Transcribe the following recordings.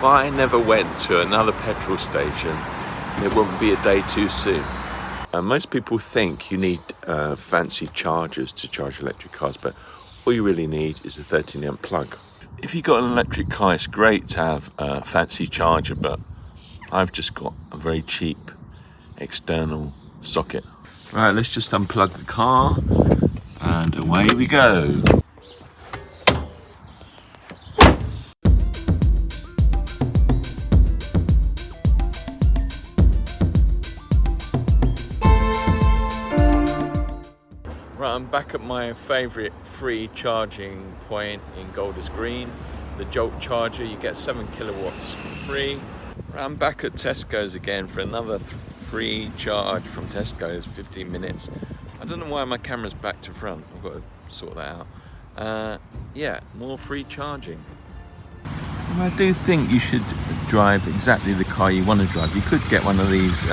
If I never went to another petrol station, it wouldn't be a day too soon. Most people think you need fancy chargers to charge electric cars, but all you really need is a 13 amp plug. If you've got an electric car, it's great to have a fancy charger, but I've just got a very cheap external socket. Right, let's just unplug the car and away we go. Right, I'm back at my favourite free charging point in Golders Green, the Jolt charger. You get 7 kilowatts for free. Right, I'm back at Tesco's again for another free charge from Tesco's, 15 minutes. I don't know why my camera's back to front. I've got to sort that out. Yeah, more free charging. And I do think you should drive exactly the car you want to drive. You could get one of these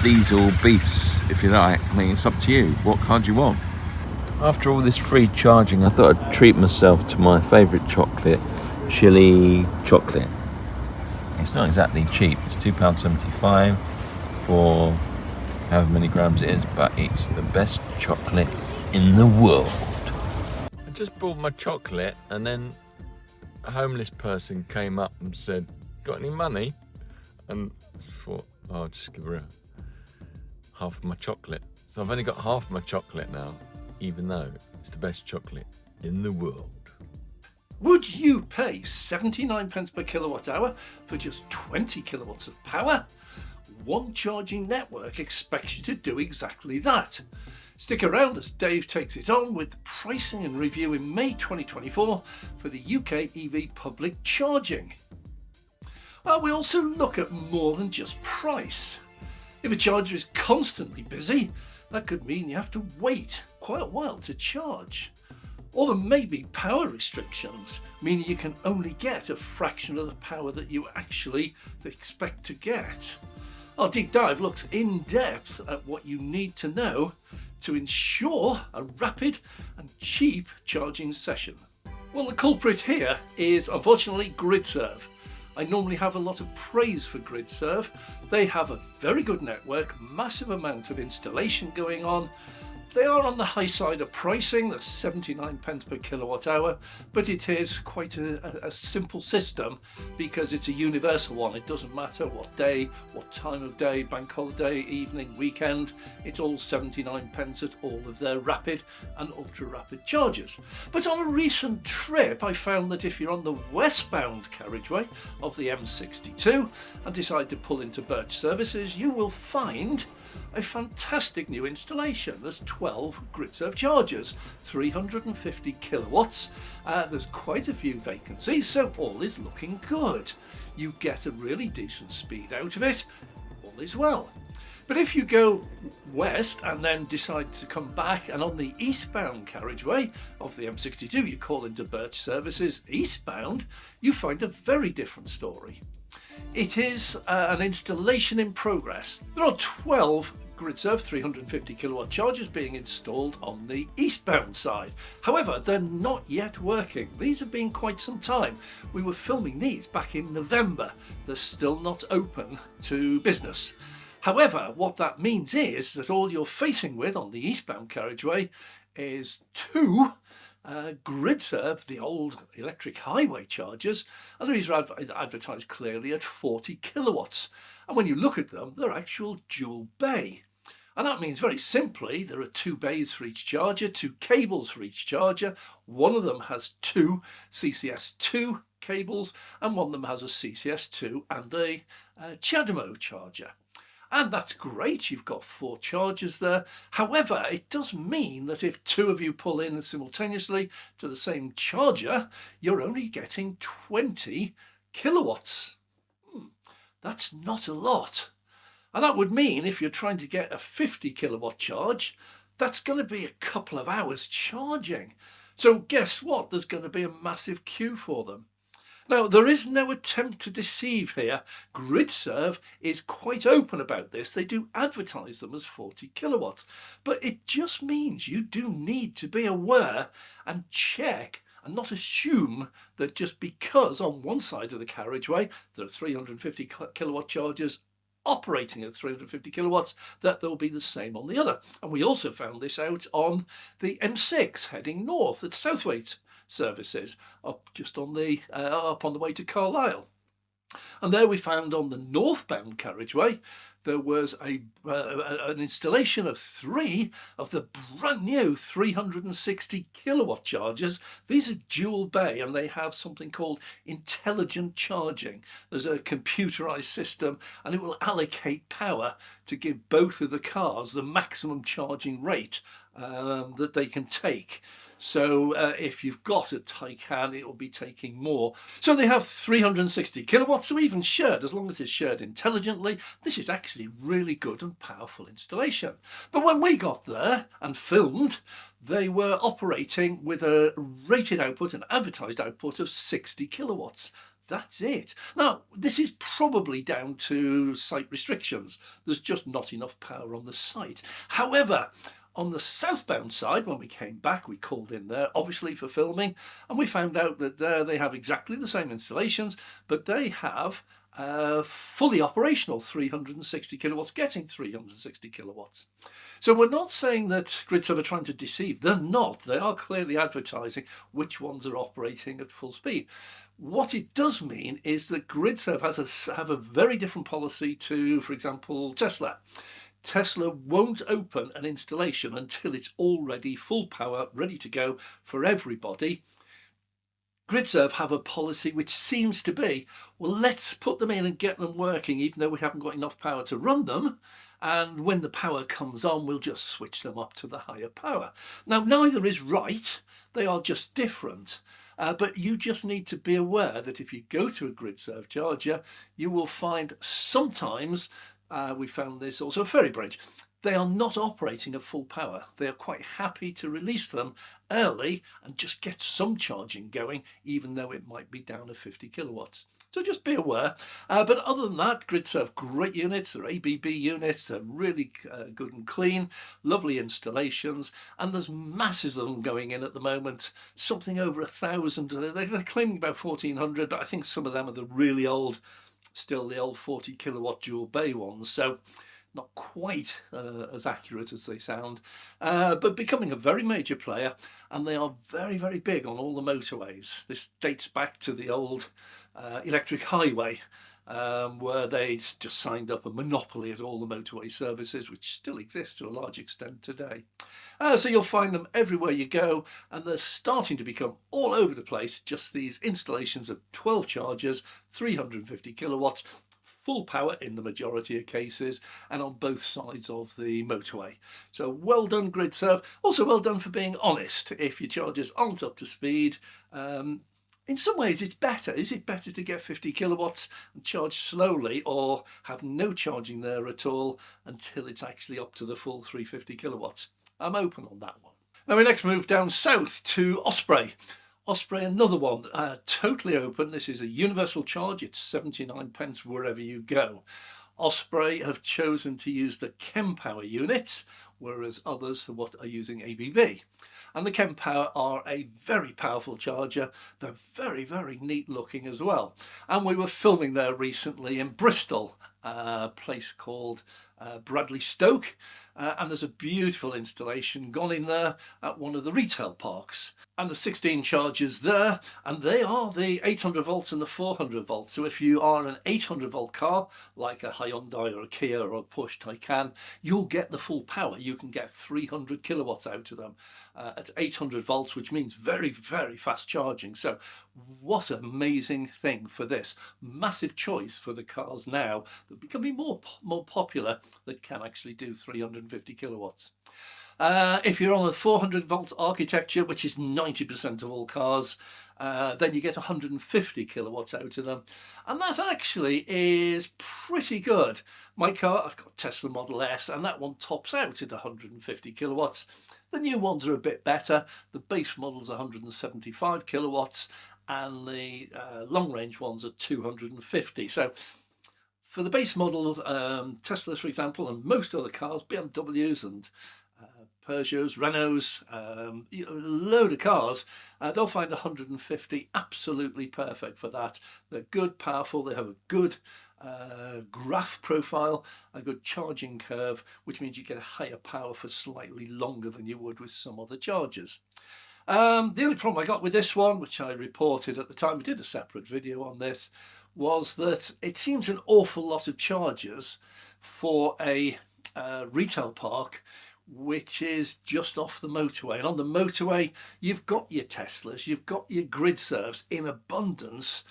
diesel beasts if you like. I mean, it's up to you. What car do you want? After all this free charging, I thought I'd treat myself to my favourite chocolate, chili chocolate. It's not exactly cheap. It's £2.75 for however many grams it is, but it's the best chocolate in the world. I just bought my chocolate and then a homeless person came up and said, "Got any money?" And I thought, I'll just give her half of my chocolate. So I've only got half my chocolate now, even though it's the best chocolate in the world. Would you pay 79 pence per kilowatt hour for just 20 kilowatts of power? One Charging Network expects you to do exactly that. Stick around as Dave takes it on with the pricing and review in May 2024 for the UK EV public charging. We also look at more than just price. If a charger is constantly busy, that could mean you have to wait quite a while to charge. Or there may be power restrictions, meaning you can only get a fraction of the power that you actually expect to get. Our deep dive looks in depth at what you need to know to ensure a rapid and cheap charging session. Well, the culprit here is unfortunately GridServe. I normally have a lot of praise for GridServe. They have a very good network, massive amount of installation going on. They are on the high side of pricing, that's 79 pence per kilowatt hour, but it is quite a simple system because it's a universal one. It doesn't matter what day, what time of day, bank holiday, evening, weekend, it's all 79 pence at all of their rapid and ultra rapid chargers. But on a recent trip, I found that if you're on the westbound carriageway of the M62 and decide to pull into Birch Services, you will find a fantastic new installation. There's 12 GridServe chargers, 350 kilowatts. There's quite a few vacancies, so all is looking good. You get a really decent speed out of it, all is well. But if you go west and then decide to come back and on the eastbound carriageway of the M62 you call into Birch Services eastbound, you find a very different story. It is an installation in progress. There are 12 GridServe 350 kilowatt chargers being installed on the eastbound side. However, they're not yet working. These have been quite some time. We were filming these back in November. They're still not open to business. However, what that means is that all you're facing with on the eastbound carriageway is two GridServe, the old electric highway chargers, and these are advertised clearly at 40 kilowatts. And when you look at them, they're actual dual bay. And that means very simply, there are two bays for each charger, two cables for each charger. One of them has two CCS2 cables, and one of them has a CCS2 and a CHAdeMO charger. And that's great, you've got 4 chargers there. However, it does mean that if 2 of you pull in simultaneously to the same charger, you're only getting 20 kilowatts. That's not a lot. And that would mean if you're trying to get a 50 kilowatt charge, that's going to be a couple of hours charging. So guess what? There's going to be a massive queue for them. Now, there is no attempt to deceive here. GridServe is quite open about this. They do advertise them as 40 kilowatts, but it just means you do need to be aware and check and not assume that just because on one side of the carriageway there are 350 kilowatt chargers operating at 350 kilowatts, that they'll be the same on the other. And we also found this out on the M6 heading north at Southwaite services, up just on the up on the way to Carlisle. And there we found on the northbound carriageway there was an installation of 3 of the brand new 360 kilowatt chargers. These are dual bay and they have something called intelligent charging. There's a computerized system and it will allocate power to give both of the cars the maximum charging rate that they can take. So if you've got a Taycan, it will be taking more. So they have 360 kilowatts, so even shared, as long as it's shared intelligently, this is actually really good and powerful installation. But when we got there and filmed, they were operating with a rated output, an advertised output of 60 kilowatts. That's it. Now, this is probably down to site restrictions. There's just not enough power on the site. However, on the southbound side, when we came back, we called in there, obviously for filming, and we found out that there they have exactly the same installations, but they have fully operational 360 kilowatts, getting 360 kilowatts. So we're not saying that GridServe are trying to deceive. They're not. They are clearly advertising which ones are operating at full speed. What it does mean is that GridServe have a very different policy to, for example, Tesla. Tesla won't open an installation until it's already full power, ready to go for everybody. GridServe have a policy which seems to be, well, let's put them in and get them working, even though we haven't got enough power to run them. And when the power comes on, we'll just switch them up to the higher power. Now, neither is right. They are just different. But you just need to be aware that if you go to a GridServe charger, you will find sometimes we found this also at Ferrybridge. They are not operating at full power. They are quite happy to release them early and just get some charging going, even though it might be down to 50 kilowatts. So just be aware. But other than that, GridServe, great units. They're ABB units. They're really good and clean, lovely installations. And there's masses of them going in at the moment, something over 1,000. They're claiming about 1,400, but I think some of them are the really old, still the old 40 kilowatt dual bay ones. So not quite as accurate as they sound, but becoming a very major player, and they are very, very big on all the motorways. This dates back to the old electric highway, where they just signed up a monopoly at all the motorway services, which still exist to a large extent today. So you'll find them everywhere you go, and they're starting to become all over the place, just these installations of 12 chargers, 350 kilowatts, full power in the majority of cases, and on both sides of the motorway. So well done, GridServe. Also well done for being honest. If your chargers aren't up to speed, in some ways it's better. Is it better to get 50 kilowatts and charge slowly, or have no charging there at all until it's actually up to the full 350 kilowatts? I'm open on that one. Now we next move down south to Osprey. Osprey, another one, totally open. This is a universal charge. It's 79 pence wherever you go. Osprey have chosen to use the Kempower units, whereas others are using ABB. And the Kempower are a very powerful charger. They're very, very neat looking as well. And we were filming there recently in Bristol, a place called Bradley Stoke. And there's a beautiful installation gone in there at one of the retail parks. And the 16 chargers there, and they are the 800 volts and the 400 volts. So if you are an 800 volt car, like a Hyundai or a Kia or a Porsche Taycan, you'll get the full power. You can get 300 kilowatts out of them at 800 volts, which means very, very fast charging. So what an amazing thing for this. Massive choice for the cars now that are becoming more popular that can actually do 350 kilowatts. If you're on a 400 volt architecture, which is 90% of all cars, then you get 150 kilowatts out of them. And that actually is pretty good. My car, I've got Tesla Model S, and that one tops out at 150 kilowatts. The new ones are a bit better. The base model's 175 kilowatts, and the long range ones are 250. So for the base model, Teslas, for example, and most other cars, BMWs and Peugeots, Renaults, a load of cars, they'll find 150 absolutely perfect for that. They're good, powerful, they have a good graph profile, a good charging curve, which means you get a higher power for slightly longer than you would with some other chargers. The only problem I got with this one, which I reported at the time, we did a separate video on this, was that it seems an awful lot of chargers for a retail park which is just off the motorway. And on the motorway, you've got your Teslas, you've got your GridServes in abundance.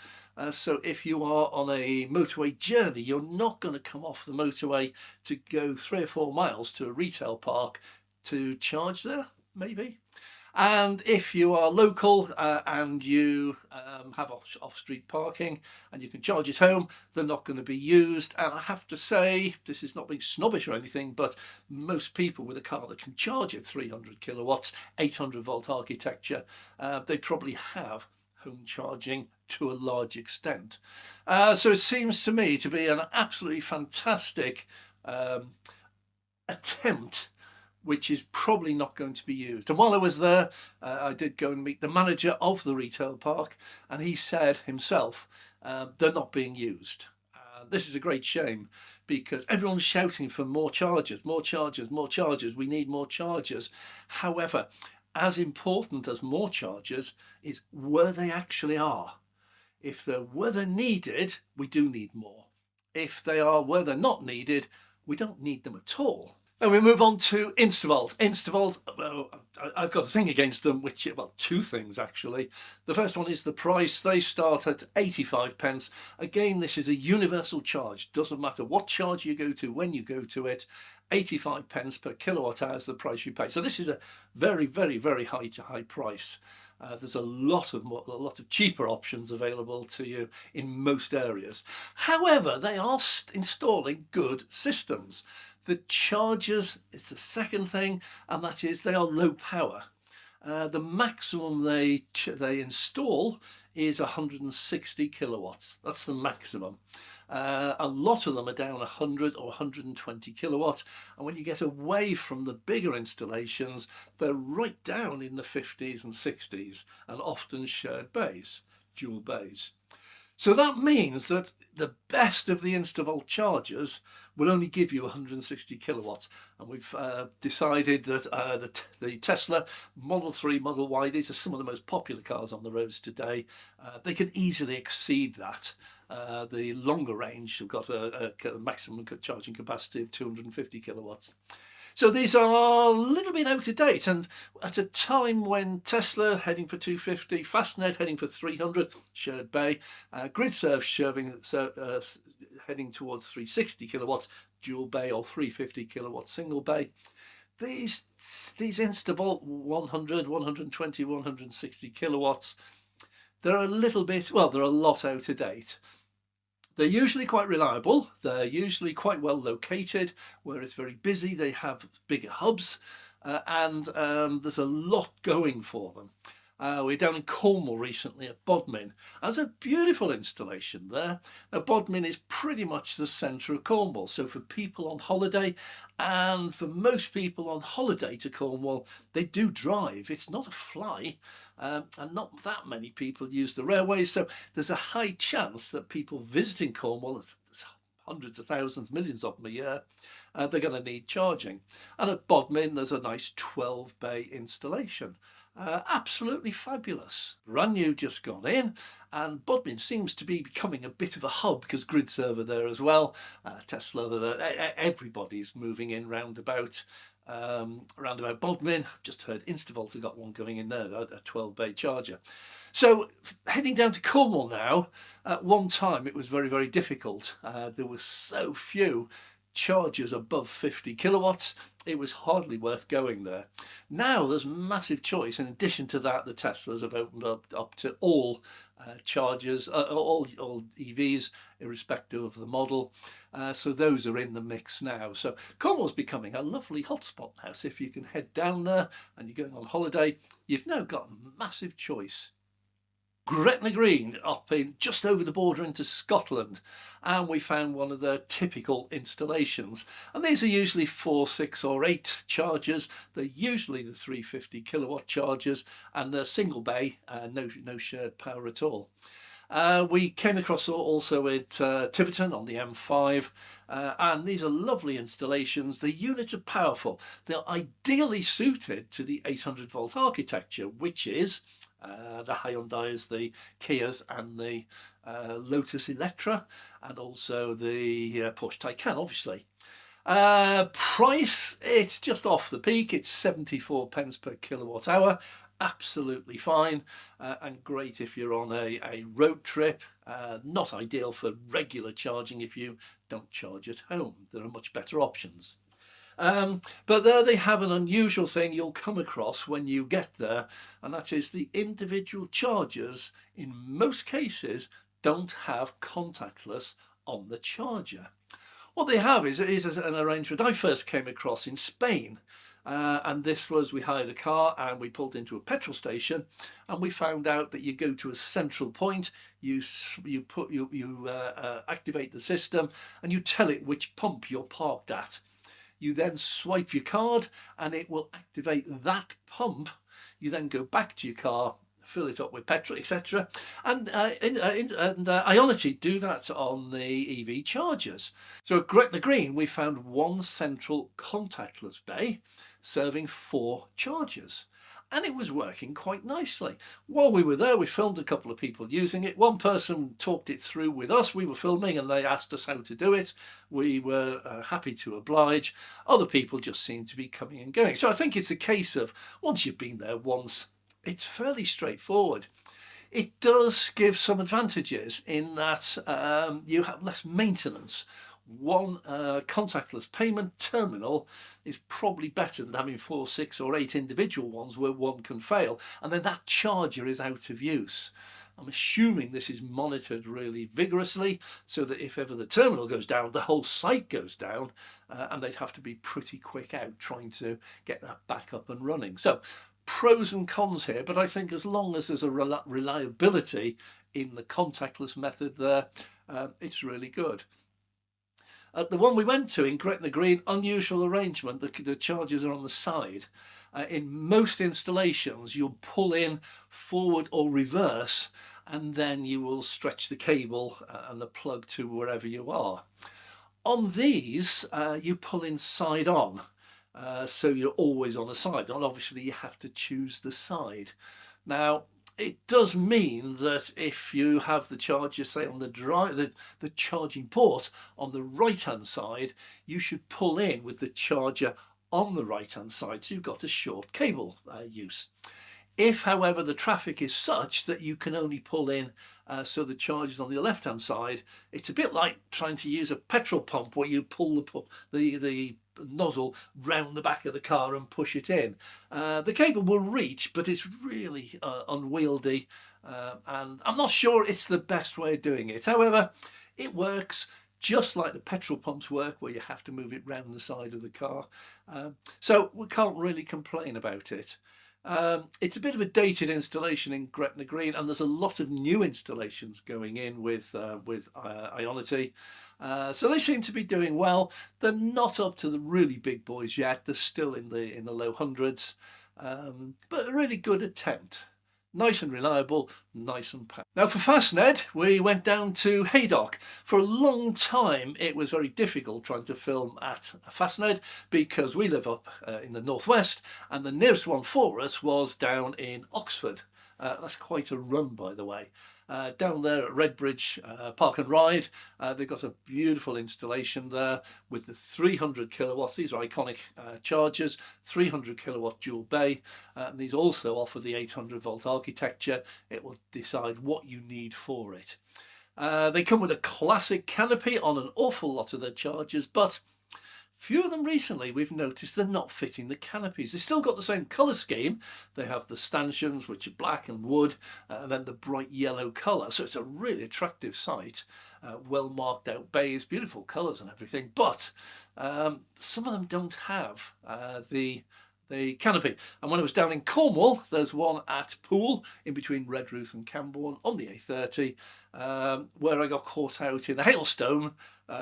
So if you are on a motorway journey, you're not going to come off the motorway to go 3 or 4 miles to a retail park to charge there, maybe. And if you are local and you have off-street parking and you can charge at home, they're not going to be used. And I have to say, this is not being snobbish or anything, but most people with a car that can charge at 300 kilowatts, 800 volt architecture, they probably have home charging to a large extent. So it seems to me to be an absolutely fantastic attempt, which is probably not going to be used. And while I was there, I did go and meet the manager of the retail park, and he said himself, they're not being used. This is a great shame because everyone's shouting for more chargers, more chargers, more chargers. We need more chargers. However, as important as more chargers is where they actually are. If they're where they're needed, we do need more. If they are where they're not needed, we don't need them at all. And we move on to Instavolt. Instavolt, well, I've got a thing against them, which, well, 2 things actually. The first one is the price. They start at 85 pence. Again, this is a universal charge. Doesn't matter what charge you go to, when you go to it. 85 pence per kilowatt hour is the price you pay. So this is a very, very, very high price. There's a lot of cheaper options available to you in most areas. However, they are installing good systems. The chargers is the second thing, and that is they are low power. The maximum they install is 160 kilowatts. That's the maximum. A lot of them are down 100 or 120 kilowatts, and when you get away from the bigger installations, they're right down in the 50s and 60s, and often shared bays, dual bays. So that means that the best of the Instavolt chargers will only give you 160 kilowatts. And we've decided that the Tesla Model 3, Model Y, these are some of the most popular cars on the roads today. They can easily exceed that. The longer range have got a maximum charging capacity of 250 kilowatts. So these are a little bit out of date, and at a time when Tesla heading for 250, Fastned heading for 300, shared bay, GridServe heading towards 360 kilowatts, dual bay, or 350 kilowatt single bay. These Instavolt 100, 120, 160 kilowatts, they're a lot out of date. They're usually quite reliable, they're usually quite well located, where it's very busy, they have bigger hubs, and there's a lot going for them. We're down in Cornwall recently at Bodmin. There's a beautiful installation there. Now, Bodmin is pretty much the centre of Cornwall, so for people on holiday, and for most people on holiday to Cornwall, they do drive. It's not a fly, and not that many people use the railways, so there's a high chance that people visiting Cornwall, there's hundreds of thousands, millions of them a year, they're going to need charging. And at Bodmin, there's a nice 12-bay installation. Absolutely fabulous. Brand new, just gone in, and Bodmin seems to be becoming a bit of a hub because GridServe are there as well. Tesla, everybody's moving in round about Bodmin. I've just heard Instavolt have got one going in there, a 12-bay charger. So heading down to Cornwall now, at one time it was very, very difficult. There were so few chargers above 50 kilowatts, it was hardly worth going there. Now there's massive choice. In addition to that, the Teslas have opened up to all chargers, all EVs, irrespective of the model. So those are in the mix now. So Cornwall's becoming a lovely hotspot now. So if you can head down there and you're going on holiday, you've now got massive choice. Gretna Green up in just over the border into Scotland, and we found one of their typical installations. And these are usually 4, 6 or 8 chargers. They're usually the 350 kilowatt chargers, and they're single bay, no shared power at all. We came across also at Tiverton on the M5, and these are lovely installations. The units are powerful. They're ideally suited to the 800 volt architecture, which is the Hyundais, the Kias and the Lotus Electra, and also the Porsche Taycan, obviously. Price, it's just off the peak. It's 74 pence per kilowatt hour. Absolutely fine, and great if you're on a road trip. Not ideal for regular charging if you don't charge at home. There are much better options. But there they have an unusual thing you'll come across when you get there, and that is the individual chargers in most cases don't have contactless on the charger. What they have is an arrangement I first came across in Spain. And this was, we hired a car and we pulled into a petrol station, and we found out that you go to a central point, you activate the system, and you tell it which pump you're parked at. You then swipe your card and it will activate that pump. You then go back to your car, fill it up with petrol, etc. And Ionity do that on the EV chargers. So at Gretna Green, we found one central contactless bay serving 4 chargers, and it was working quite nicely. While we were there, we filmed a couple of people using it. One person talked it through with us. We were filming and they asked us how to do it. We were happy to oblige. Other people just seemed to be coming and going. So I think it's a case of once you've been there once, it's fairly straightforward. It does give some advantages in that you have less maintenance. One contactless payment terminal is probably better than having 4, 6 or 8 individual ones where one can fail, and then that charger is out of use. I'm assuming this is monitored really vigorously so that if ever the terminal goes down, the whole site goes down, and they'd have to be pretty quick out trying to get that back up and running. So pros and cons here, but I think as long as there's a reliability in the contactless method there, it's really good. The one we went to in Gretna Green, unusual arrangement, the chargers are on the side. In most installations, you'll pull in forward or reverse, and then you will stretch the cable and the plug to wherever you are. On these, you pull in side on, so you're always on a side, and obviously you have to choose the side. Now, it does mean that if you have the charger, say on the charging port on the right hand side, you should pull in with the charger on the right hand side, so you've got a short cable use. If, however, the traffic is such that you can only pull in so the charger's on the left hand side, it's a bit like trying to use a petrol pump where you pull the nozzle round the back of the car and push it in. The cable will reach, but it's really unwieldy, and I'm not sure it's the best way of doing it. However, it works just like the petrol pumps work, where you have to move it round the side of the car. So we can't really complain about it. It's a bit of a dated installation in Gretna Green, and there's a lot of new installations going in with Ionity. So they seem to be doing well. They're not up to the really big boys yet. They're still in the low hundreds, but a really good attempt. Nice and reliable, nice and powerful. Now for Fastned, we went down to Haydock. For a long time, it was very difficult trying to film at Fastned because we live up in the northwest, and the nearest one for us was down in Oxford. That's quite a run, by the way. Down there at Redbridge Park and Ride, they've got a beautiful installation there with the 300 kilowatts. These are iconic chargers, 300 kilowatt dual bay. And these also offer the 800 volt architecture. It will decide what you need for it. They come with a classic canopy on an awful lot of their chargers, but few of them recently we've noticed they're not fitting the canopies. They've still got the same colour scheme. They have the stanchions, which are black and wood, and then the bright yellow colour. So it's a really attractive sight. Well marked out bays, beautiful colours and everything. But some of them don't have the the canopy. And when I was down in Cornwall, there's one at Poole in between Redruth and Camborne on the A30, where I got caught out in a hailstone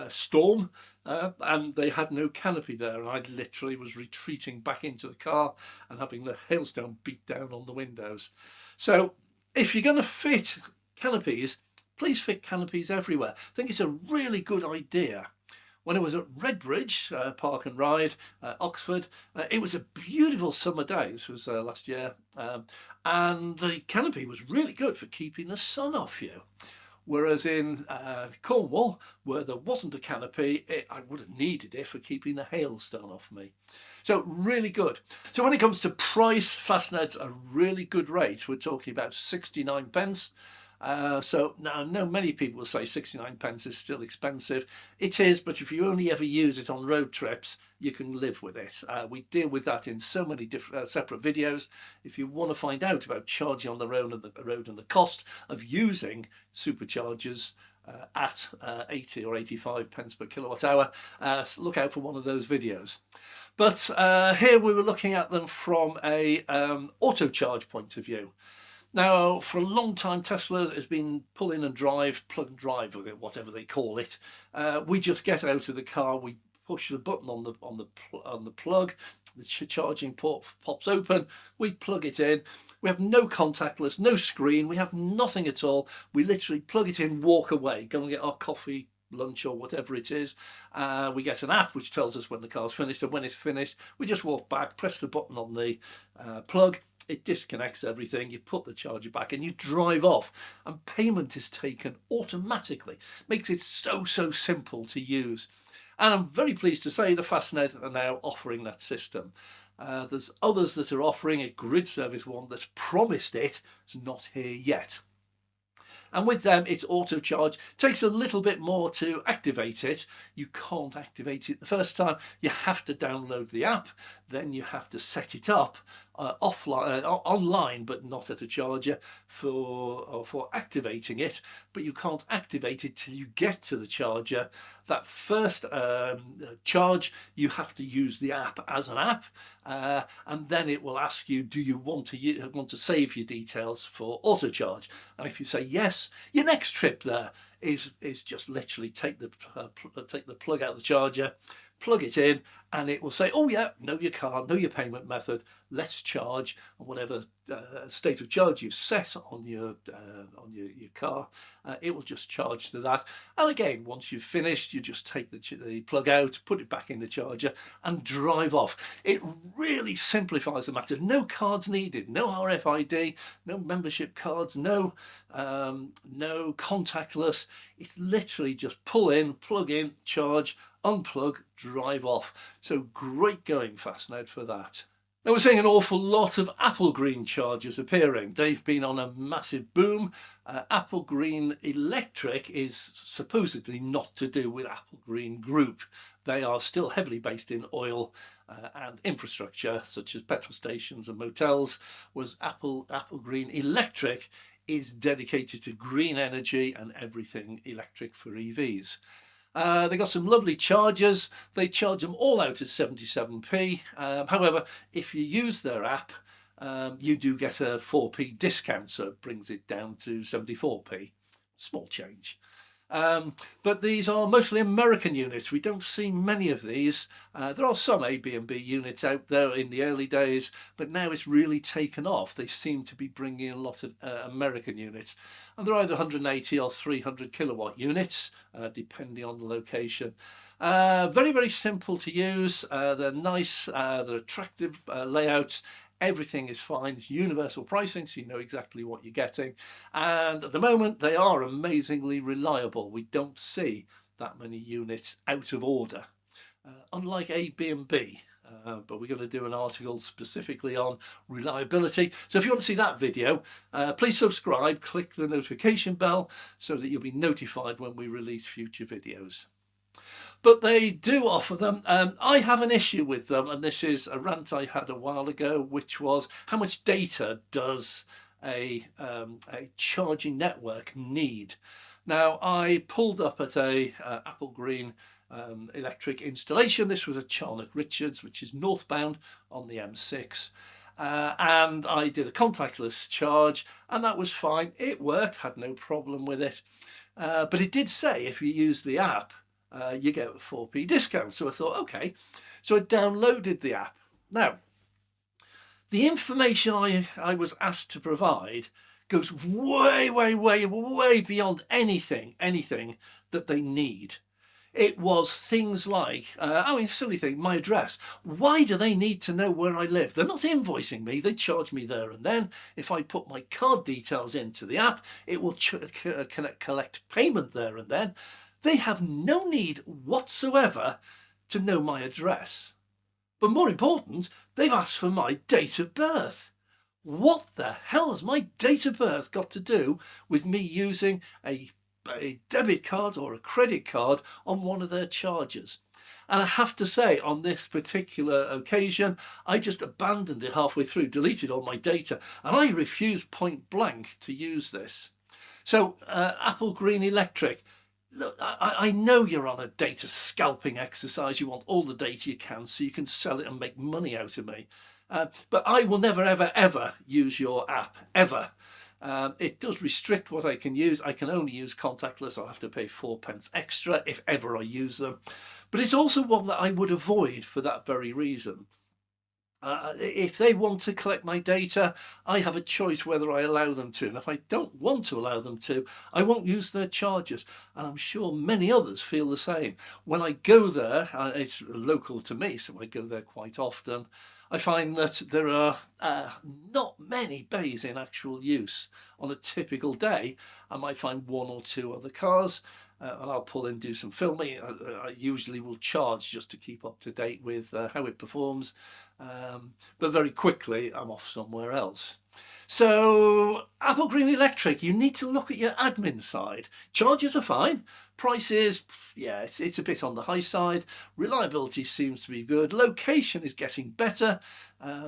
storm, and they had no canopy there, and I literally was retreating back into the car and having the hailstone beat down on the windows. So if you're going to fit canopies, please fit canopies everywhere. I think it's a really good idea. When I was at Redbridge Park and Ride, Oxford, it was a beautiful summer day. This was last year, and the canopy was really good for keeping the sun off you. Whereas in Cornwall, where there wasn't a canopy, I would have needed it for keeping the hailstone off me. So really good. So when it comes to price, Fastned's a really good rate. We're talking about 69 pence. So now I know many people will say 69 pence is still expensive. It is, but if you only ever use it on road trips, you can live with it. We deal with that in so many different separate videos. If you want to find out about charging on the road and the cost of using superchargers at 80 or 85 pence per kilowatt hour, look out for one of those videos. But here we were looking at them from a auto charge point of view. Now, for a long time, Tesla's has been pull in and drive, plug and drive, whatever they call it. We just get out of the car, we push the button on the plug, the charging port pops open, we plug it in. We have no contactless, no screen, we have nothing at all. We literally plug it in, walk away, go and get our coffee, lunch or whatever it is. We get an app which tells us when the car's finished, and when it's finished, we just walk back, press the button on the plug. It disconnects everything, you put the charger back and you drive off, and payment is taken automatically. Makes it so simple to use. And I'm very pleased to say the Fastned are now offering that system. There's others that are offering it. Grid Service one that's promised it. It's not here yet. And with them, it's auto charge. It takes a little bit more to activate it. You can't activate it the first time. You have to download the app. Then you have to set it up offline, online, but not at a charger for activating it. But you can't activate it till you get to the charger. That first charge, you have to use the app as an app, and then it will ask you, do you want to save your details for auto charge? And if you say yes, your next trip there is just literally take the plug out of the charger, plug it in, and it will say, oh yeah, know your card, know your payment method, let's charge, and whatever state of charge you've set on your car, it will just charge to that. And again, once you've finished, you just take the plug out, put it back in the charger and drive off. It really simplifies the matter. No cards needed, no RFID, no membership cards, no contactless. It's literally just pull in, plug in, charge, unplug, drive off. So great going, Fastned, for that. Now we're seeing an awful lot of Applegreen chargers appearing. They've been on a massive boom. Applegreen Electric is supposedly not to do with Applegreen Group. They are still heavily based in oil and infrastructure, such as petrol stations and motels, whereas Applegreen Electric is dedicated to green energy and everything electric for EVs. They got some lovely chargers. They charge them all out at 77p. However, if you use their app, you do get a 4p discount, so it brings it down to 74p. Small change. But these are mostly American units. We don't see many of these. There are some A/B units out there in the early days, but now it's really taken off. They seem to be bringing a lot of American units, and they're either 180 or 300 kilowatt units, depending on the location. Very simple to use. They're nice, they're attractive layouts. Everything is fine. It's universal pricing, so you know exactly what you're getting. And at the moment, they are amazingly reliable. We don't see that many units out of order, unlike A/B&B. But we're going to do an article specifically on reliability. So if you want to see that video, please subscribe, click the notification bell so that you'll be notified when we release future videos. But they do offer them. I have an issue with them, and this is a rant I had a while ago, which was how much data does a charging network need? Now, I pulled up at a Applegreen electric installation. This was at Charnock Richards, which is northbound on the M6. And I did a contactless charge, and that was fine. It worked, had no problem with it. But it did say if you use the app, you get a 4p discount. So I thought, okay. So I downloaded the app. Now, the information I was asked to provide goes way, way, way, way beyond anything that they need. It was things like, silly thing, my address. Why do they need to know where I live? They're not invoicing me. They charge me there and then. If I put my card details into the app, it will collect payment there and then. They have no need whatsoever to know my address. But more important, they've asked for my date of birth. What the hell has my date of birth got to do with me using a debit card or a credit card on one of their charges? And I have to say, on this particular occasion, I just abandoned it halfway through, deleted all my data, and I refused point blank to use this. So Apple Green Electric, look, I know you're on a data scalping exercise. You want all the data you can so you can sell it and make money out of me. But I will never, ever, ever use your app, ever. It does restrict what I can use. I can only use contactless. I'll have to pay 4p extra if ever I use them. But it's also one that I would avoid for that very reason. If they want to collect my data, I have a choice whether I allow them to. And if I don't want to allow them to, I won't use their charges. And I'm sure many others feel the same. When I go there, it's local to me, so I go there quite often. I find that there are not many bays in actual use. On a typical day, I might find one or two other cars, and I'll pull in, do some filming. I usually will charge just to keep up to date with how it performs, but very quickly I'm off somewhere else. So Apple Green Electric, you need to look at your admin side. Charges are fine. Prices, yeah, it's a bit on the high side. Reliability seems to be good. Location is getting better.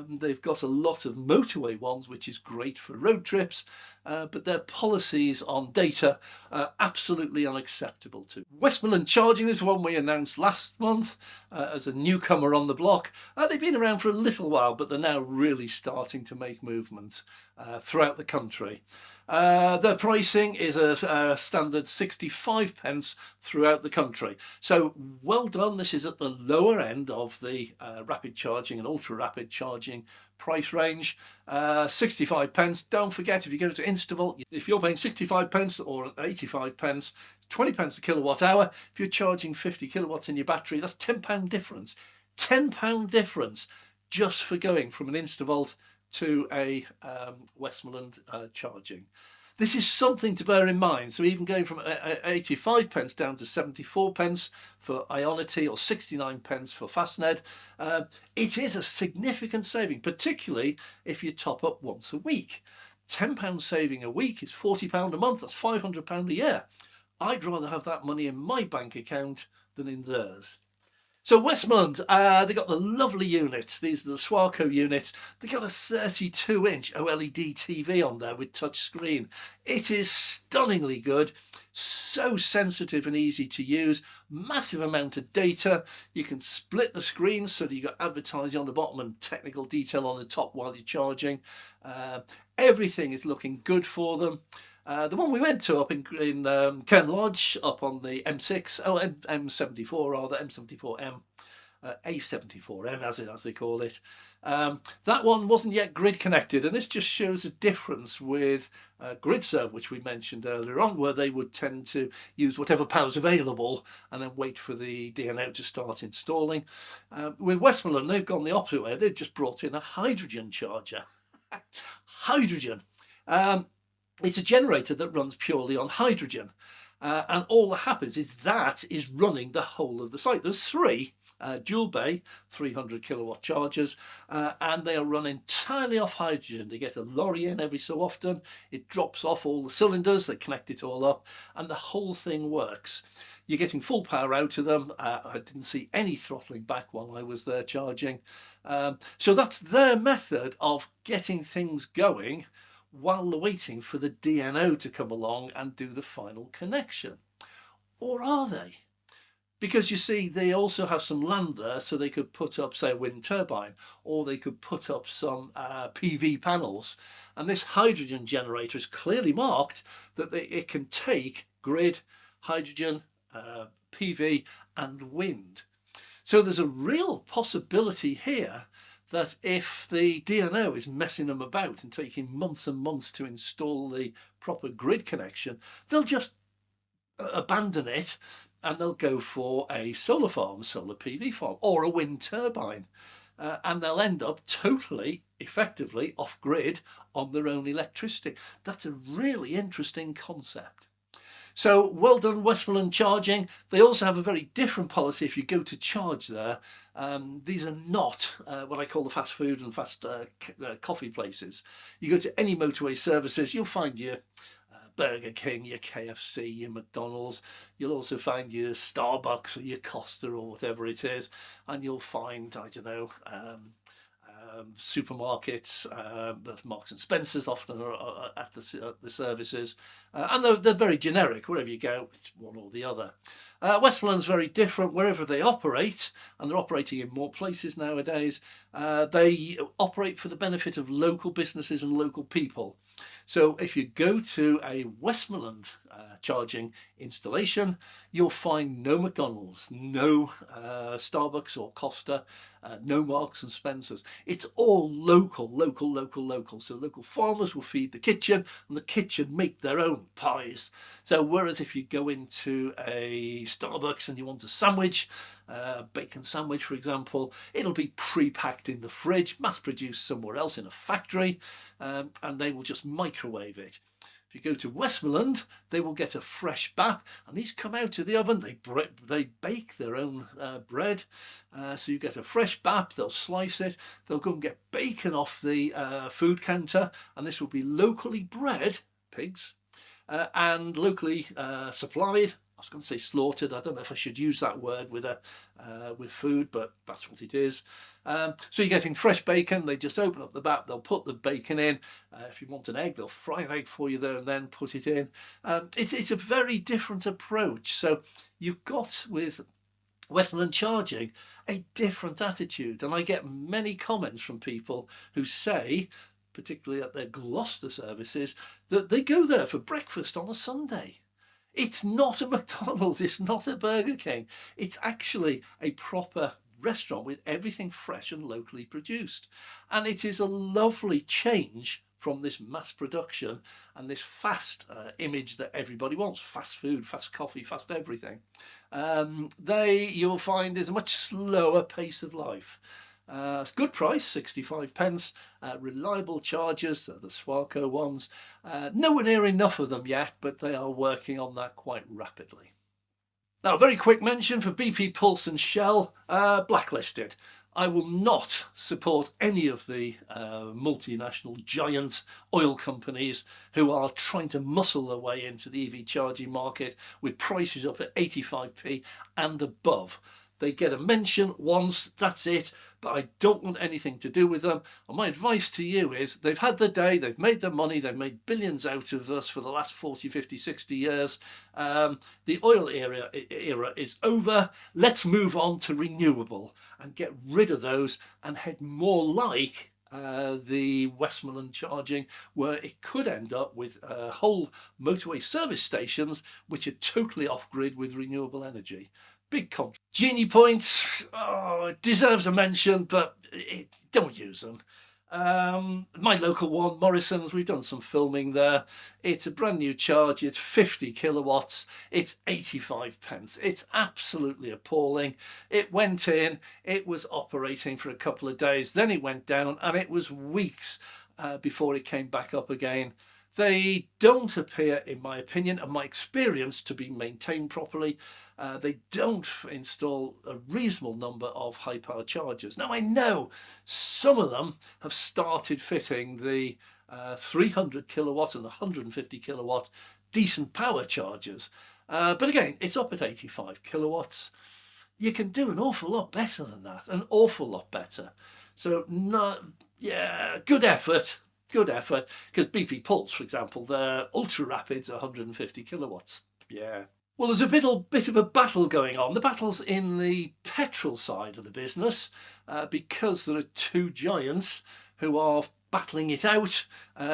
They've got a lot of motorway ones, which is great for road trips. But their policies on data are absolutely unacceptable too. Westmoreland Charging is one we announced last month as a newcomer on the block. They've been around for a little while, but they're now really starting to make movements throughout the country. Their pricing is a standard 65p throughout the country. So well done. This is at the lower end of the rapid charging and ultra rapid charging price range. 65p. Don't forget, if you go to Instavolt, if you're paying 65p or 85p, 20p a kilowatt hour. If you're charging 50 kilowatts in your battery, that's £10 difference. £10 difference just for going from an Instavolt to a Westmoreland charging. This is something to bear in mind. So even going from 85p down to 74p for Ionity or 69p for Fastned, it is a significant saving, particularly if you top up once a week. £10 saving a week is £40 a month. That's £500 a year. I'd rather have that money in my bank account than in theirs. So Westmoreland, they got the lovely units. These are the Swarco units. They got a 32-inch OLED TV on there with touch screen. It is stunningly good, so sensitive and easy to use. Massive amount of data. You can split the screen so that you got advertising on the bottom and technical detail on the top while you're charging. Everything is looking good for them. The one we went to up in Kern Lodge, up on the M6, M74 rather, M74M, A74M as they call it. That one wasn't yet grid connected, and this just shows a difference with GridServe, which we mentioned earlier on, where they would tend to use whatever power's available and then wait for the DNO to start installing. With Westmoreland, they've gone the opposite way. They've just brought in a hydrogen charger. Hydrogen. It's a generator that runs purely on hydrogen. And all that happens is that is running the whole of the site. There's three dual bay 300 kilowatt chargers, and they are run entirely off hydrogen. They get a lorry in every so often. It drops off all the cylinders, they connect it all up, and the whole thing works. You're getting full power out of them. I didn't see any throttling back while I was there charging. So that's their method of getting things going while they're waiting for the DNO to come along and do the final connection. Or are they? Because you see, they also have some land there, so they could put up, say, a wind turbine, or they could put up some PV panels. And this hydrogen generator is clearly marked that it can take grid, hydrogen, PV, and wind. So there's a real possibility here that if the DNO is messing them about and taking months and months to install the proper grid connection, they'll just abandon it and they'll go for a solar farm, solar PV farm, or a wind turbine. And they'll end up totally, effectively off grid on their own electricity. That's a really interesting concept. So well done, Westmoreland Charging. They also have a very different policy if you go to charge there. These are not what I call the fast food and fast coffee places. You go to any motorway services, you'll find your Burger King, your KFC, your McDonald's. You'll also find your Starbucks or your Costa or whatever it is. And you'll find, I don't know, supermarkets, Marks and Spencer's often are at the services, and they're very generic. Wherever you go, it's one or the other. Westmoreland's very different wherever they operate, and they're operating in more places nowadays. They operate for the benefit of local businesses and local people. So if you go to a Westmoreland charging installation, you'll find no McDonald's, no Starbucks or Costa, no Marks and Spencer's. It's all local. So local farmers will feed the kitchen, and the kitchen make their own pies. So whereas if you go into a Starbucks and you want a sandwich, bacon sandwich for example, it'll be pre-packed in the fridge, mass produced somewhere else in a factory, and they will just microwave it. If you go to Westmoreland, they will get a fresh bap, and these come out of the oven. They bake their own bread, so you get a fresh bap. They'll slice it. They'll go and get bacon off the food counter, and this will be locally bred pigs and locally supplied. I was going to say slaughtered. I don't know if I should use that word with food, but that's what it is. So you're getting fresh bacon. They just open up the bat. They'll put the bacon in. If you want an egg, they'll fry an egg for you there and then put it in. It's a very different approach. So you've got with Westmoreland Charging a different attitude, and I get many comments from people who say, particularly at their Gloucester services, that they go there for breakfast on a Sunday. It's not a McDonald's, it's not a Burger King. It's actually a proper restaurant with everything fresh and locally produced. And it is a lovely change from this mass production and this fast image that everybody wants. Fast food, fast coffee, fast everything. You'll find is a much slower pace of life. It's good price, 65 pence. Reliable chargers, the Swarco ones. Nowhere near enough of them yet, but they are working on that quite rapidly. Now, a very quick mention for BP Pulse and Shell, blacklisted. I will not support any of the multinational giant oil companies who are trying to muscle their way into the EV charging market with prices up at 85p and above. They get a mention once, that's it, but I don't want anything to do with them. And my advice to you is they've had their day, they've made their money, they've made billions out of us for the last 40, 50, 60 years. The oil era is over. Let's move on to renewable and get rid of those and head more like the Westmoreland Charging, where it could end up with whole motorway service stations which are totally off-grid with renewable energy. Big contract. Genie Points, it deserves a mention, but don't use them. My local one, Morrison's, we've done some filming there. It's a brand new charge. It's 50 kilowatts. It's 85 pence. It's absolutely appalling. It went in, it was operating for a couple of days, then it went down, and it was weeks before it came back up again. They don't appear, in my opinion and my experience, to be maintained properly. They don't install a reasonable number of high power chargers. Now, I know some of them have started fitting the 300 kilowatt and 150 kilowatt decent power chargers. But again, it's up at 85 kilowatts. You can do an awful lot better than that, an awful lot better. So, good effort. Good effort, because BP Pulse, for example, their ultra rapids are 150 kilowatts. Yeah. Well, there's a bit of a battle going on. The battle's in the petrol side of the business because there are two giants who are battling it out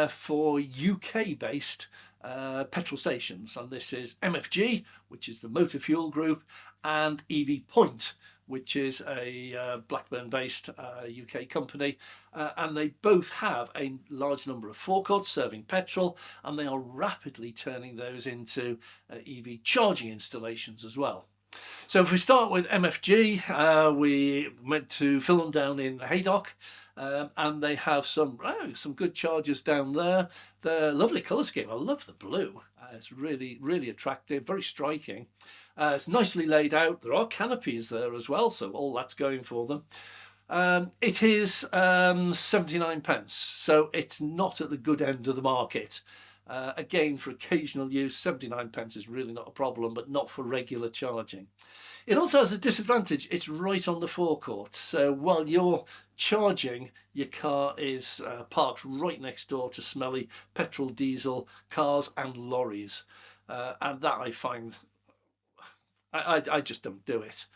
for UK-based petrol stations. And this is MFG, which is the Motor Fuel Group, and EV Point, which is a Blackburn-based UK company, and they both have a large number of forecourts serving petrol, and they are rapidly turning those into EV charging installations as well. So if we start with MFG, we went to film down in Haydock, and they have some good chargers down there. The lovely colour scheme. I love the blue. It's really, really attractive, very striking. It's nicely laid out. There are canopies there as well, so all that's going for them. It is 79 pence, so it's not at the good end of the market. Again, for occasional use, 79 pence is really not a problem, but not for regular charging. It also has a disadvantage. It's right on the forecourt. So while you're charging, your car is parked right next door to smelly petrol, diesel cars and lorries. And that I find, I just don't do it.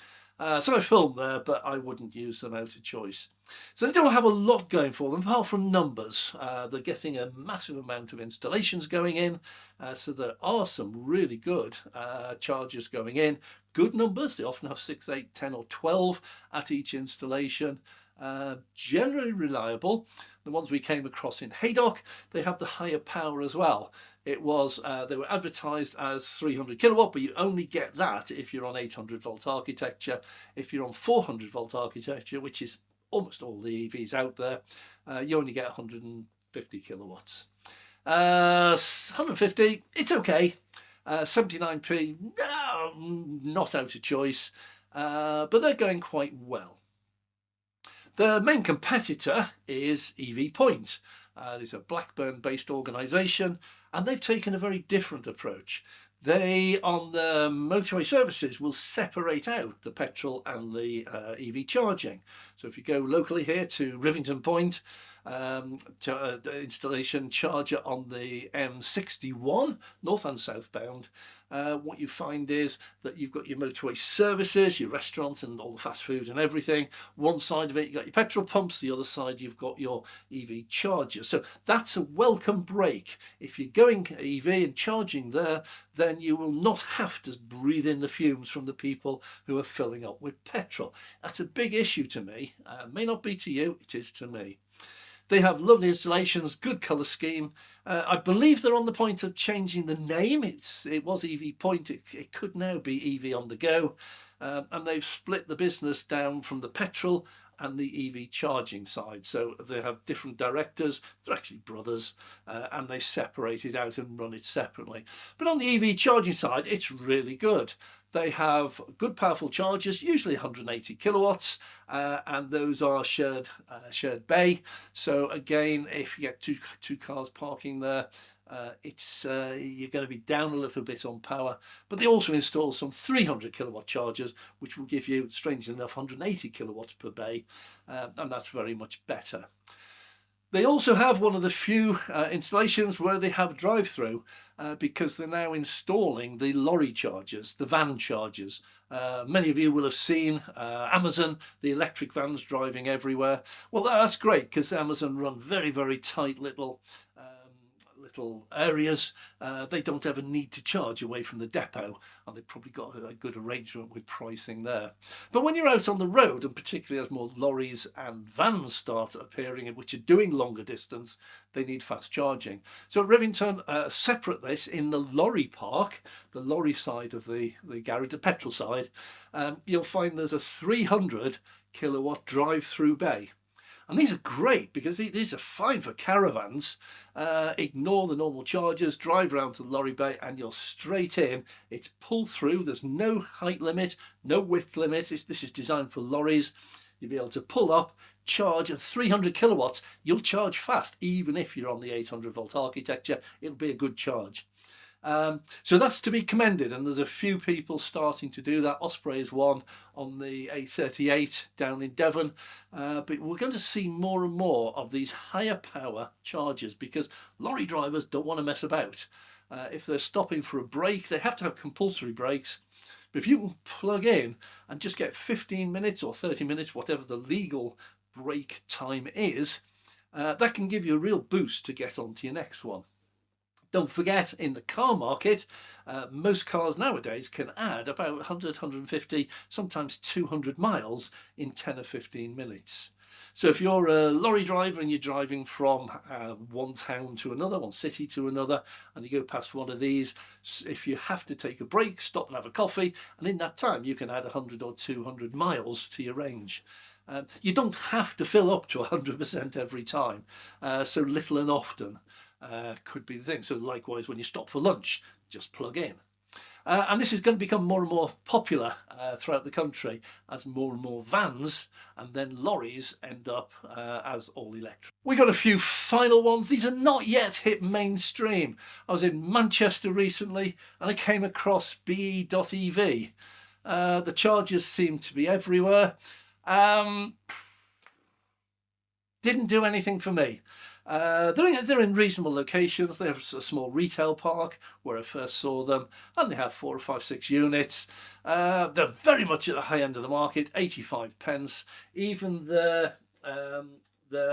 So I filmed there, but I wouldn't use them out of choice. So they don't have a lot going for them apart from numbers. They're getting a massive amount of installations going in. So there are some really good chargers going in. Good numbers. They often have 6, 8, 10 or 12 at each installation. Generally reliable. The ones we came across in Haydock, they have the higher power as well. It was they were advertised as 300 kilowatt, but you only get that if you're on 800 volt architecture. If you're on 400 volt architecture, which is almost all the EVs out there, you only get 150 kilowatts. 150, it's okay. 79p, no, not out of choice, but they're going quite well. The main competitor is EV Point. It's a Blackburn-based organisation, and they've taken a very different approach. They, on the motorway services, will separate out the petrol and the EV charging. So if you go locally here to Rivington Point, the installation charger on the M61, north and southbound, what you find is that you've got your motorway services, your restaurants and all the fast food and everything. One side of it, you've got your petrol pumps. The other side, you've got your EV chargers. So that's a welcome break. If you're going EV and charging there, then you will not have to breathe in the fumes from the people who are filling up with petrol. That's a big issue to me. May not be to you, it is to me. They have lovely installations, good colour scheme. I believe they're on the point of changing the name. It was EV Point. It could now be EV on the go. And they've split the business down from the petrol and the EV charging side. So they have different directors. They're actually brothers, and they separate it out and run it separately. But on the EV charging side, it's really good. They have good powerful chargers, usually 180 kilowatts, and those are shared bay. So again, if you get two cars parking there, you're going to be down a little bit on power. But they also install some 300 kilowatt chargers, which will give you, strangely enough, 180 kilowatts per bay, and that's very much better. They also have one of the few installations where they have drive-through because they're now installing the lorry chargers, the van chargers. Many of you will have seen Amazon, the electric vans driving everywhere. Well, that's great because Amazon run very, very tight little areas. They don't ever need to charge away from the depot, and they've probably got a good arrangement with pricing there. But when you're out on the road, and particularly as more lorries and vans start appearing, which are doing longer distance, they need fast charging. So at Rivington, separate this in the lorry park, the lorry side of the garage, the petrol side, you'll find there's a 300 kilowatt drive-through bay. And these are great because these are fine for caravans. Ignore the normal chargers, drive around to the lorry bay and you're straight in. It's pull through. There's no height limit, no width limit. This is designed for lorries. You'll be able to pull up, charge at 300 kilowatts. You'll charge fast, even if you're on the 800 volt architecture. It'll be a good charge. So that's to be commended, and there's a few people starting to do that. Osprey is one on the A38 down in Devon, but we're going to see more and more of these higher power chargers because lorry drivers don't want to mess about. If they're stopping for a break, they have to have compulsory breaks. But if you can plug in and just get 15 minutes or 30 minutes, whatever the legal break time is, that can give you a real boost to get onto your next one. Don't forget, in the car market, most cars nowadays can add about 100, 150, sometimes 200 miles in 10 or 15 minutes. So if you're a lorry driver and you're driving from one town to another, one city to another, and you go past one of these, if you have to take a break, stop and have a coffee, and in that time you can add 100 or 200 miles to your range. You don't have to fill up to 100% every time, so little and often could be the thing. So likewise, when you stop for lunch, just plug in. And this is going to become more and more popular throughout the country as more and more vans and then lorries end up as all electric. We got a few final ones. These are not yet hit mainstream. I was in Manchester recently and I came across BE.EV. The chargers seem to be everywhere. Didn't do anything for me. They're in reasonable locations. They have a small retail park where I first saw them, and they have 4 or 5, 6 units. They're very much at the high end of the market, 85 pence. Even the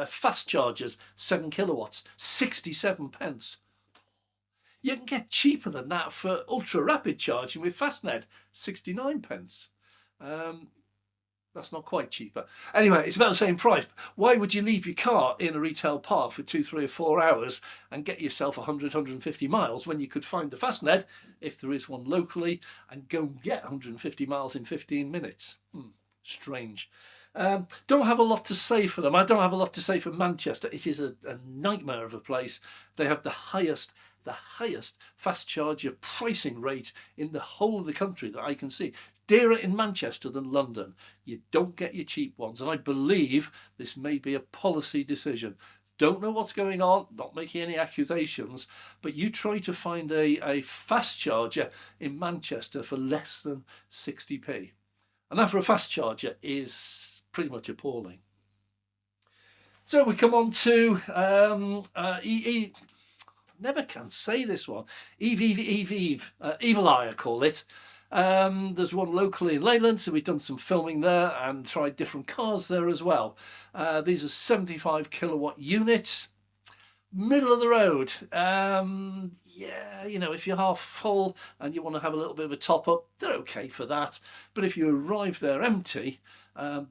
fast chargers, 7 kilowatts, 67 pence. You can get cheaper than that for ultra rapid charging with Fastned, 69 pence. That's not quite cheaper. Anyway, it's about the same price. Why would you leave your car in a retail park for 2, 3 or 4 hours and get yourself 100, 150 miles when you could find a Fastned, if there is one locally, and go and get 150 miles in 15 minutes? Strange. Don't have a lot to say for them. I don't have a lot to say for Manchester. It is a nightmare of a place. They have the highest fast charger pricing rate in the whole of the country that I can see. It's dearer in Manchester than London. You don't get your cheap ones, and I believe this may be a policy decision. Don't know what's going on, not making any accusations, but you try to find a fast charger in Manchester for less than 60p. And that for a fast charger is pretty much appalling. So we come on to never can say this one. Evil Eye, I call it. There's one locally in Leyland, so we've done some filming there and tried different cars there as well. These are 75 kilowatt units, middle of the road. Yeah, you know, if you're half full and you want to have a little bit of a top up, they're okay for that. But if you arrive there empty,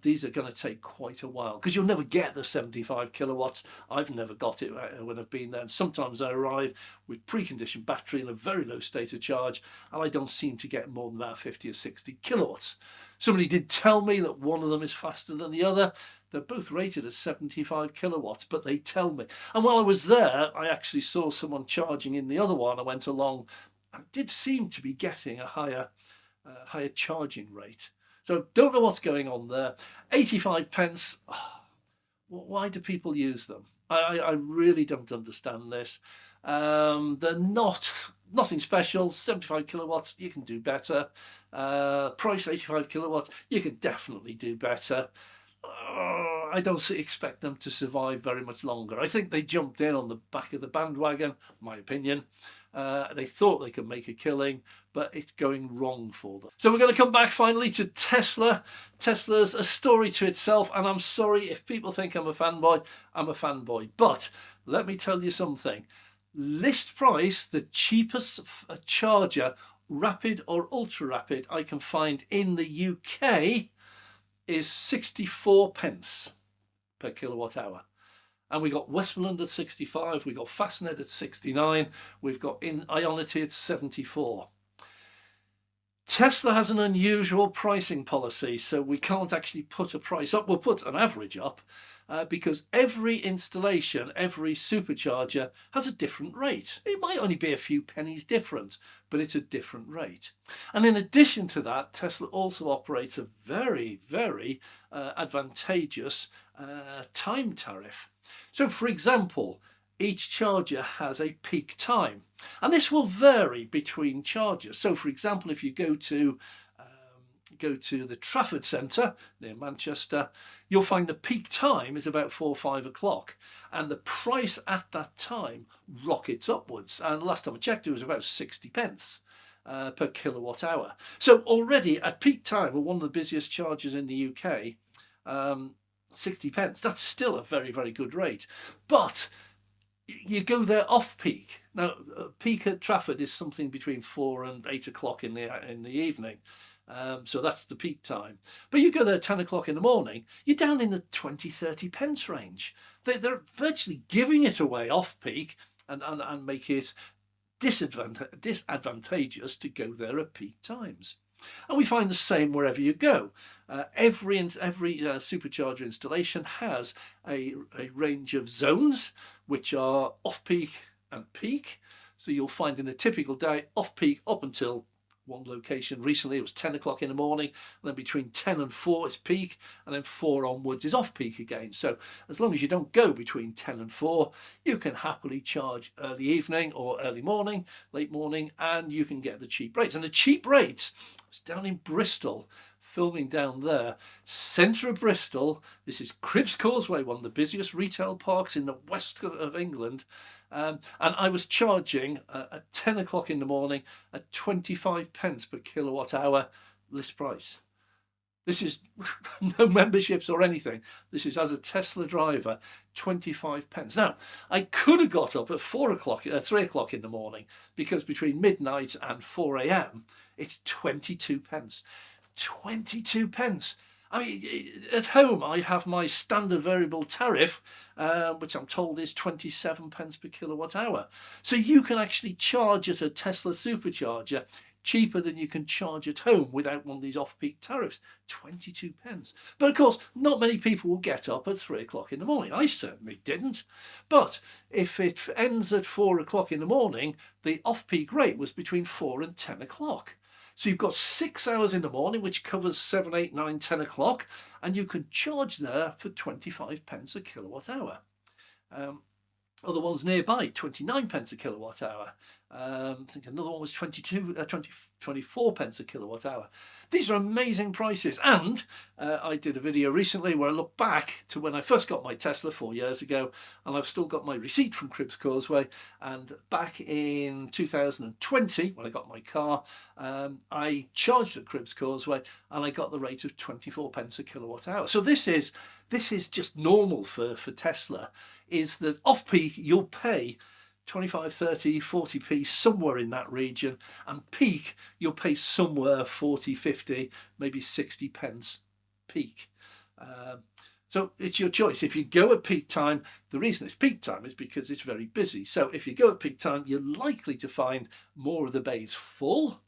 these are going to take quite a while because you'll never get the 75 kilowatts. I've never got it when I've been there. And sometimes I arrive with preconditioned battery in a very low state of charge, and I don't seem to get more than about 50 or 60 kilowatts. Somebody did tell me that one of them is faster than the other. They're both rated at 75 kilowatts, but they tell me. And while I was there, I actually saw someone charging in the other one. I went along and did seem to be getting a higher charging rate. So don't know what's going on there. 85 pence. Oh, why do people use them? I really don't understand this. They're nothing special. 75 kilowatts, you can do better. Price 85 kilowatts, you can definitely do better. I don't expect them to survive very much longer. I think they jumped in on the back of the bandwagon, my opinion. They thought they could make a killing, but it's going wrong for them. So we're going to come back finally to Tesla. Tesla's a story to itself, and I'm sorry if people think I'm a fanboy. I'm a fanboy. But let me tell you something. List price, the cheapest charger, rapid or ultra rapid, I can find in the UK is 64 pence per kilowatt hour. And we got Westmoreland at 65, we got Fastned at 69, we've got Ionity at 74. Tesla has an unusual pricing policy, so we can't actually put a price up. We'll put an average up because every installation, every supercharger has a different rate. It might only be a few pennies different, but it's a different rate. And in addition to that, Tesla also operates a very, very advantageous time tariff. So, for example, each charger has a peak time, and this will vary between chargers. So, for example, if you go to go to the Trafford Centre near Manchester, you'll find the peak time is about 4 or 5 o'clock, and the price at that time rockets upwards. And last time I checked, it was about 60 pence per kilowatt hour. So already at peak time, we're one of the busiest chargers in the UK. 60 pence. That's still a very, very good rate. But you go there off peak. Now, peak at Trafford is something between 4 and 8 o'clock in the evening. So that's the peak time. But you go there 10 o'clock in the morning, you're down in the 20, 30 pence range. They're virtually giving it away off peak and make it disadvantageous to go there at peak times. And we find the same wherever you go. Every supercharger installation has a range of zones, which are off-peak and peak. So you'll find in a typical day, off-peak up until one location. Recently it was 10 o'clock in the morning, and then between 10 and 4 is peak, and then 4 onwards is off-peak again. So as long as you don't go between 10 and 4, you can happily charge early evening or early morning, late morning, and you can get the cheap rates. And the cheap rates, I was down in Bristol, filming down there, centre of Bristol. This is Cribbs Causeway, one of the busiest retail parks in the west of England. And I was charging at 10 o'clock in the morning at 25 pence per kilowatt hour list price. This is no memberships or anything. This is, as a Tesla driver, 25 pence. Now, I could have got up at 3 o'clock in the morning, because between midnight and 4 a.m, it's 22 pence. 22 pence. I mean, at home I have my standard variable tariff, which I'm told is 27 pence per kilowatt hour. So you can actually charge at a Tesla supercharger cheaper than you can charge at home without one of these off-peak tariffs. 22 pence. But of course, not many people will get up at 3 o'clock in the morning. I certainly didn't. But if it ends at 4 o'clock in the morning, the off-peak rate was between 4 and 10 o'clock. So you've got 6 hours in the morning, which covers 7, 8, 9, 10 o'clock, and you can charge there for 25 pence a kilowatt hour. Other ones nearby, 29 pence a kilowatt hour. I think another one was 24 pence a kilowatt hour. These are amazing prices. And I did a video recently where I look back to when I first got my Tesla 4 years ago, and I've still got my receipt from Cribbs Causeway. And back in 2020, when I got my car, I charged at Cribbs Causeway, and I got the rate of 24 pence a kilowatt hour. So this is just normal for Tesla, is that off peak you'll pay 25, 30, 40p, somewhere in that region, and peak you'll pay somewhere 40, 50, maybe 60 pence peak. So it's your choice. If you go at peak time, the reason it's peak time is because it's very busy. So if you go at peak time, you're likely to find more of the bays full,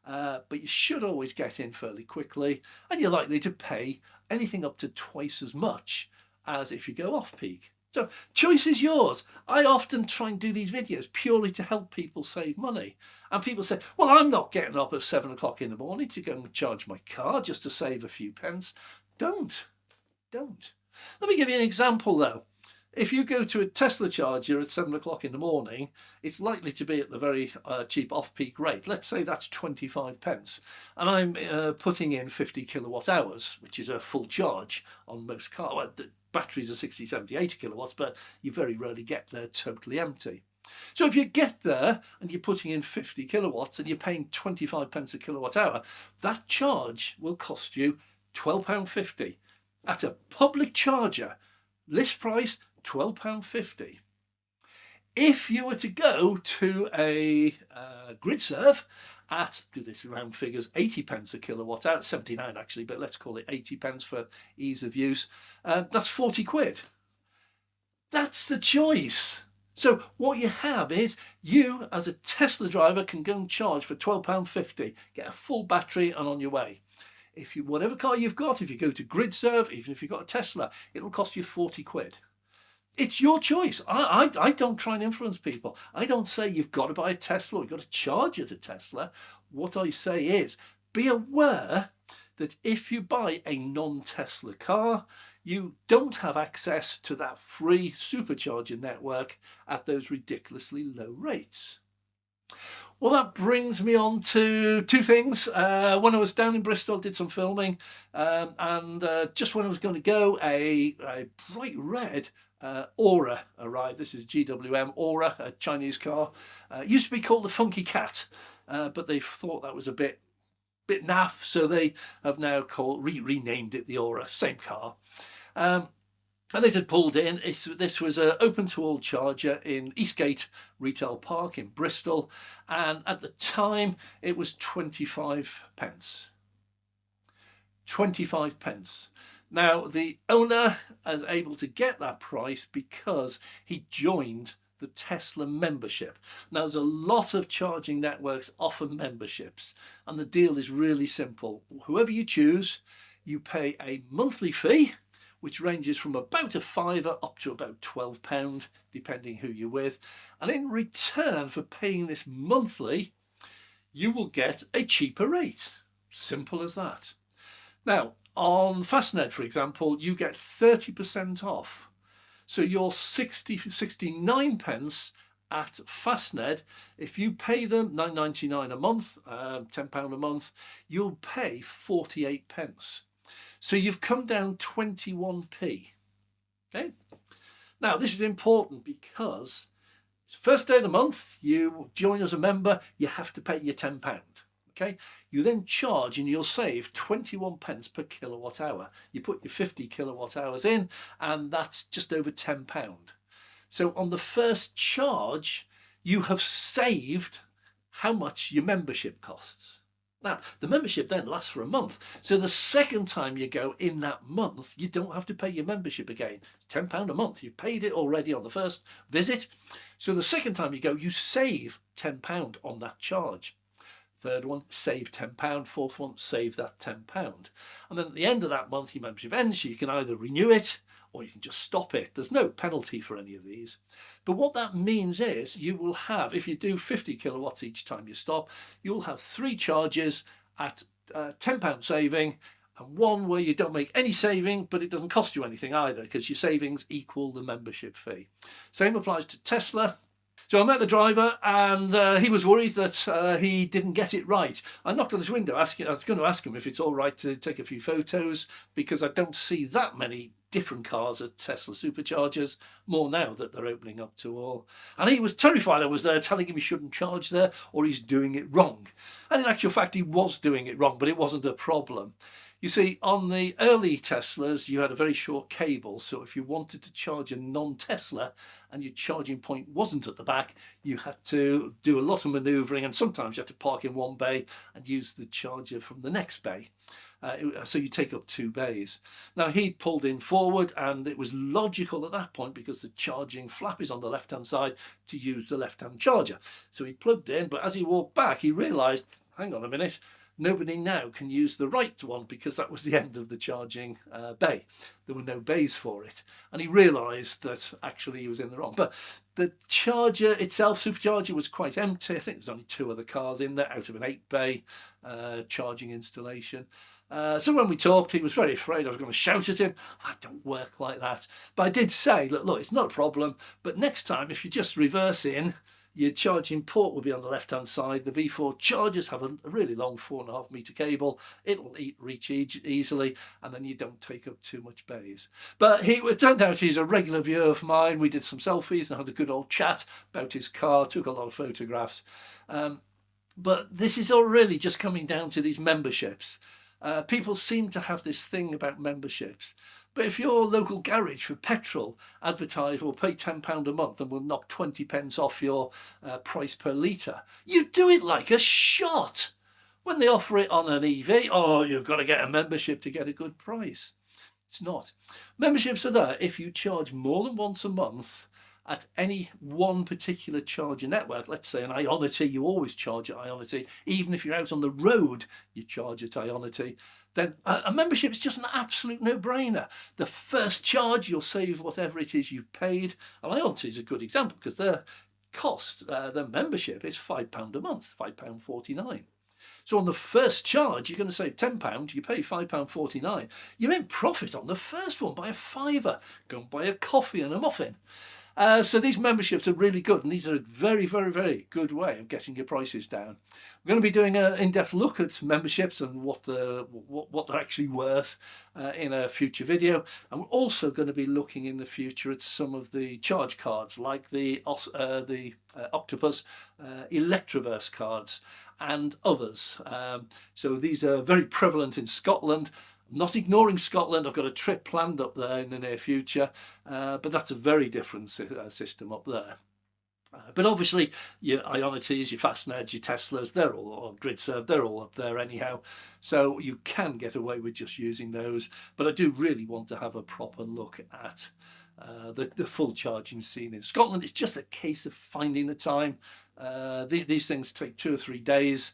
but you should always get in fairly quickly, and you're likely to pay anything up to twice as much as if you go off peak. So choice is yours. I often try and do these videos purely to help people save money. And people say, well, I'm not getting up at 7 o'clock in the morning to go and charge my car just to save a few pence. Don't. Let me give you an example though. If you go to a Tesla charger at 7 o'clock in the morning, it's likely to be at the very cheap off-peak rate. Let's say that's 25 pence. And I'm putting in 50 kilowatt hours, which is a full charge on most cars. Well, the batteries are 60, 70, 80 kilowatts, but you very rarely get there totally empty. So if you get there and you're putting in 50 kilowatts and you're paying 25 pence a kilowatt hour, that charge will cost you £12.50. At a public charger, list price £12.50. If you were to go to a GridServe at, do this round figures, 80 pence a kilowatt hour, 79 actually, but let's call it 80 pence for ease of use, that's 40 quid. That's the choice. So what you have is, you as a Tesla driver can go and charge for £12.50, get a full battery and on your way. If you, whatever car you've got, if you go to GridServe, even if you've got a Tesla, it'll cost you 40 quid. It's your choice. I don't try and influence people. I don't say you've got to buy a Tesla or you've got to charge at a Tesla. What I say is, be aware that if you buy a non-Tesla car, you don't have access to that free supercharger network at those ridiculously low rates. Well, that brings me on to two things. When I was down in Bristol, did some filming, and just when I was going to go, a bright red Aura arrived. This is GWM Aura, a Chinese car. Used to be called the Funky Cat, but they thought that was a bit naff, so they have now renamed it the Aura. Same car. And it had pulled in. This was an open to all charger in Eastgate Retail Park in Bristol, and at the time it was 25 pence. 25 pence. Now the owner is able to get that price because he joined the Tesla membership. Now there's a lot of charging networks offer memberships, and the deal is really simple. Whoever you choose, you pay a monthly fee, which ranges from about £5 up to about £12, depending who you're with. And in return for paying this monthly, you will get a cheaper rate. Simple as that. Now, on Fastned, for example, you get 30% off. So your 69 pence at Fastned, if you pay them £9.99 a month, £10 a month, you'll pay 48 pence. So you've come down 21p. Okay. Now this is important because it's the first day of the month, you join as a member, you have to pay your £10. Okay. You then charge and you'll save 21 pence per kilowatt hour. You put your 50 kilowatt hours in, and that's just over £10. So on the first charge, you have saved how much your membership costs. Now, the membership then lasts for a month. So the second time you go in that month, you don't have to pay your membership again. It's £10 a month. You've paid it already on the first visit. So the second time you go, you save £10 on that charge. Third one, save £10. Fourth one, save that £10. And then at the end of that month, your membership ends. So you can either renew it or you can just stop it. There's no penalty for any of these. But what that means is you will have, if you do 50 kilowatts each time you stop, you'll have 3 charges at £10 saving, and one where you don't make any saving, but it doesn't cost you anything either because your savings equal the membership fee. Same applies to Tesla. So I met the driver, and he was worried that he didn't get it right. I knocked on his window. I was going to ask him if it's all right to take a few photos, because I don't see that many different cars at Tesla superchargers, more now that they're opening up to all. And he was terrified I was there telling him he shouldn't charge there or he's doing it wrong. And in actual fact, he was doing it wrong, but it wasn't a problem. You see, on the early Teslas, you had a very short cable. So if you wanted to charge a non-Tesla and your charging point wasn't at the back, you had to do a lot of manoeuvring, and sometimes you had to park in one bay and use the charger from the next bay. So you take up 2 bays. Now he pulled in forward, and it was logical at that point because the charging flap is on the left-hand side to use the left-hand charger. So he plugged in, but as he walked back, he realised, hang on a minute, nobody now can use the right one because that was the end of the charging bay. There were no bays for it. And he realised that actually he was in the wrong. But the charger itself, supercharger, was quite empty. I think there's only 2 other cars in there out of an 8-bay charging installation. So when we talked, he was very afraid I was going to shout at him. I don't work like that. But I did say, look, it's not a problem. But next time, if you just reverse in, your charging port will be on the left-hand side. The V4 chargers have a really long 4.5 metre cable. It'll reach easily, and then you don't take up too much bays. But it turned out he's a regular viewer of mine. We did some selfies and had a good old chat about his car, took a lot of photographs. But this is all really just coming down to these memberships. People seem to have this thing about memberships. But if your local garage for petrol advertise will pay £10 a month and will knock 20 pence off your price per litre, you do it like a shot. When they offer it on an EV, oh, you've got to get a membership to get a good price. It's not. Memberships are there if you charge more than once a month at any one particular charger network. Let's say an Ionity, you always charge at Ionity. Even if you're out on the road, you charge at Ionity. Then a membership is just an absolute no-brainer. The first charge, you'll save whatever it is you've paid. And Ionity is a good example because their cost, their membership is £5 a month, £5.49. So on the first charge, you're going to save £10, you pay £5.49. You're in profit on the first one by a fiver. Go and buy a coffee and a muffin. So these memberships are really good, and these are a very, very, very good way of getting your prices down. We're going to be doing an in-depth look at memberships and what they're actually worth in a future video. And we're also going to be looking in the future at some of the charge cards, like the Octopus Electroverse cards and others. So these are very prevalent in Scotland. Not ignoring Scotland, I've got a trip planned up there in the near future, but that's a very different system up there. But obviously, your Ionities, your Fastneds, your Teslas, they're all, or GridServe, they're all up there anyhow. So you can get away with just using those. But I do really want to have a proper look at the full charging scene in Scotland. It's just a case of finding the time. These things take 2 or 3 days.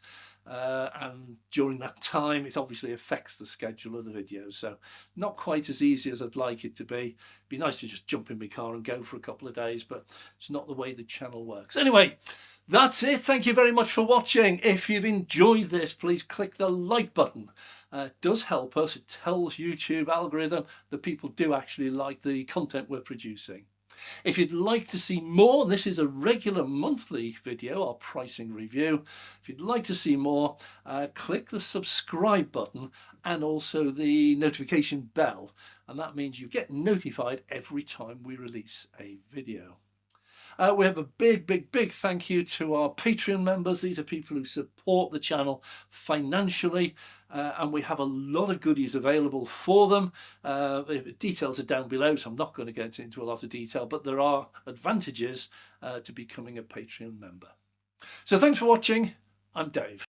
And during that time, it obviously affects the schedule of the videos, so not quite as easy as I'd like it to be. It'd be nice to just jump in my car and go for a couple of days, but it's not the way the channel works. Anyway, that's it. Thank you very much for watching. If you've enjoyed this, please click the like button. It does help us. It tells YouTube algorithm that people do actually like the content we're producing. If you'd like to see more, this is a regular monthly video, our pricing review. If you'd like to see more, click the subscribe button and also the notification bell. And that means you get notified every time we release a video. We have a big thank you to our Patreon members. These are people who support the channel financially, and we have a lot of goodies available for them. The details are down below, so I'm not going to get into a lot of detail, but there are advantages to becoming a Patreon member. So thanks for watching. I'm Dave.